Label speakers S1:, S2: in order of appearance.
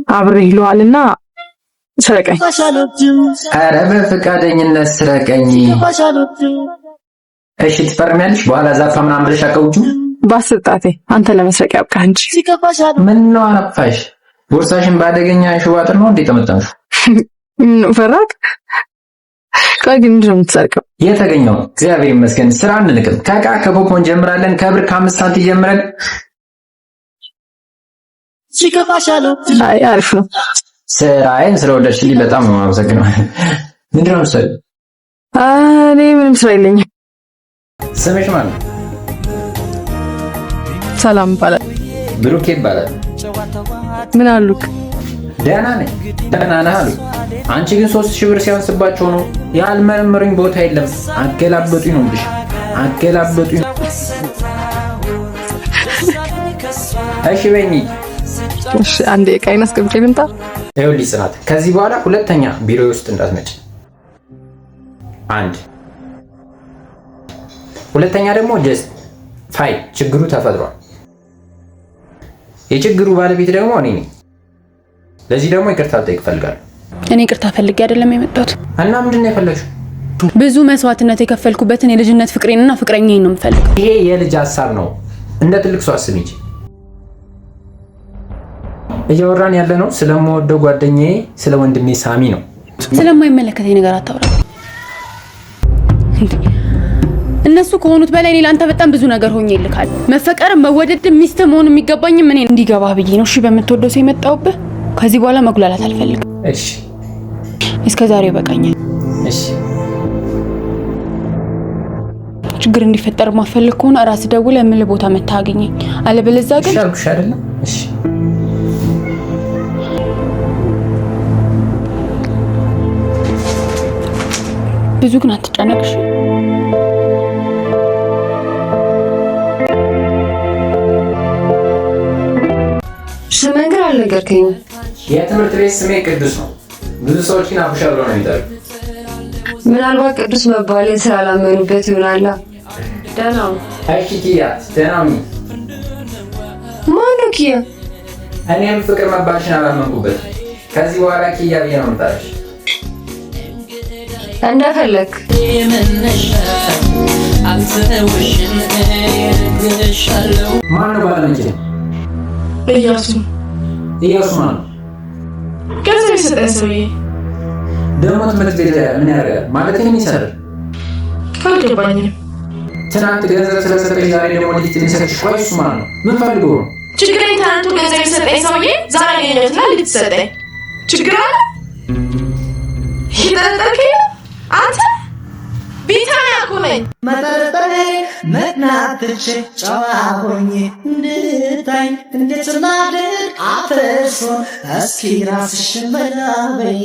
S1: አብሬ ይሏልና ስረቀኝ።
S2: ኧረ በፈቃደኝነት ስረቀኝ። እሺ ትፈርሚያለሽ? በኋላ ዛፋ ምናምን ብለሽ አቀውጩ
S1: ባስጣቴ አንተ ለመስረቅ ያብቃህ እንጂ
S2: ምን ነው አረፋሽ? ቦርሳሽን ባደገኛ ሽዋጥር ነው እንዴ ተመጣሽ?
S1: ፈራክ ቆይ ግን ምንድን ነው የምትሰርቀው?
S2: የተገኘው እግዚአብሔር ይመስገን ስራ እንልቅም። ከዕቃ ከፖፖን ጀምራለን ከብር ከ5 ሳንቲም ጀምረን
S1: አይ አሪፍ ነው።
S2: ስራዬን ስለወደድሽልኝ በጣም ነው የማመሰግነው። ምንድን ነው የምትሰሪው?
S1: እኔ ምንም ስራ የለኝም።
S2: ስምሽ ማን ነው?
S1: ሰላም ይባላል።
S2: ብሩክ ይባላል።
S1: ምን አሉክ?
S2: ደህና ነኝ። ደህና ነህ አሉ። አንቺ ግን 3000 ብር ሲያንስባቸው ነው ያልመረመሩኝ ቦታ የለም አገላበጡኝ ነው እንዴ? አገላበጡኝ። እሺ በእኔ
S1: እሺ አንዴ ቃይና አስገብቼ ልምጣ።
S2: ይኸውልሽ ጽናት ከዚህ በኋላ ሁለተኛ ቢሮ ውስጥ እንዳትመጪ። አንድ ሁለተኛ ደግሞ ጀስት ፋይ ችግሩ ተፈጥሯል። የችግሩ ባለቤት ደግሞ እኔ ነኝ። ለዚህ ደግሞ ይቅርታ ልጠይቅ እፈልጋለሁ።
S3: እኔ ይቅርታ ፈልጌ አይደለም የመጣሁት።
S2: እና ምንድን ነው የፈለግሽው?
S3: ብዙ መስዋዕትነት የከፈልኩበትን የልጅነት ፍቅሬንና ፍቅረኛዬን ነው የምፈልገው።
S2: ይሄ የልጅ ሐሳብ ነው። እንደ ትልቅ ሰው አስቢ እንጂ። እያወራን ያለ ነው ስለምወደው ጓደኛዬ ስለ ወንድሜ ሳሚ ነው።
S3: ስለማይመለከተኝ ነገር አታውራ። እነሱ ከሆኑት በላይ እኔ ላንተ በጣም ብዙ ነገር ሆኜ ይልካል። መፈቀርም መወደድም ሚስት መሆን የሚገባኝም እኔ እንዲገባ ብዬ ነው። እሺ በምትወደው ሰው የመጣሁብህ። ከዚህ በኋላ መጉላላት አልፈልግም።
S2: እሺ
S3: እስከዛሬ ይበቃኛል።
S2: እሺ
S3: ችግር እንዲፈጠር ማፈልግ ከሆነ ራስ ደውለህ የምልህ ቦታ መተህ አግኘኝ። አለበለዚያ ግን
S2: ሻልኩሽ አይደለም። እሺ
S3: ብዙ ግን አትጨነቅሽ።
S4: ስሜን ግን አልነገርከኝም።
S2: የትምህርት ቤት ስሜ ቅዱስ ነው። ብዙ ሰዎች ግን አቡሻ ብለው ነው የሚጠሩት።
S4: ምናልባት ቅዱስ መባሌን ስላላመኑበት ይሆናል። ደህና ነው።
S2: እሺ ኪያ ደህና ነኝ።
S4: ማነው ኪያ?
S2: እኔም ፍቅር መባልሽን አላመንኩበት። ከዚህ በኋላ ኪያ ብዬ ነው የምጠራሽ።
S4: እንደፈለክ
S2: ማነው ባለመኪና?
S1: እያሱ
S2: እያሱ ማነው?
S1: ገንዘብ የሰጠኝ ሰውዬ
S2: ደግሞ ትምህርት ቤት ምን ያደርጋል ማለት ነው የሚሰራው?
S1: አልገባኝም።
S2: ትናንት ገንዘብ ስለሰጠኝ ዛሬ ደግሞ እንዴት የሚሰጥሽ? ቆይ እሱ ማነው? ምን ፈልጎ ነው?
S1: ችግር ትናንቱ ገንዘብ የሰጠኝ ሰውዬ ዛሬ ያገኘሁት ላይ ልትሰጠኝ ችግር አለ? ይጠረጠርከኝ አንተ ቢታና ኮነኝ
S5: መጠረጠሬ መናትቼ ጨዋ ሆኜ እንድታይ እንዴት ማድረግ አፈርሶ እስኪ ራስሽን መላበይ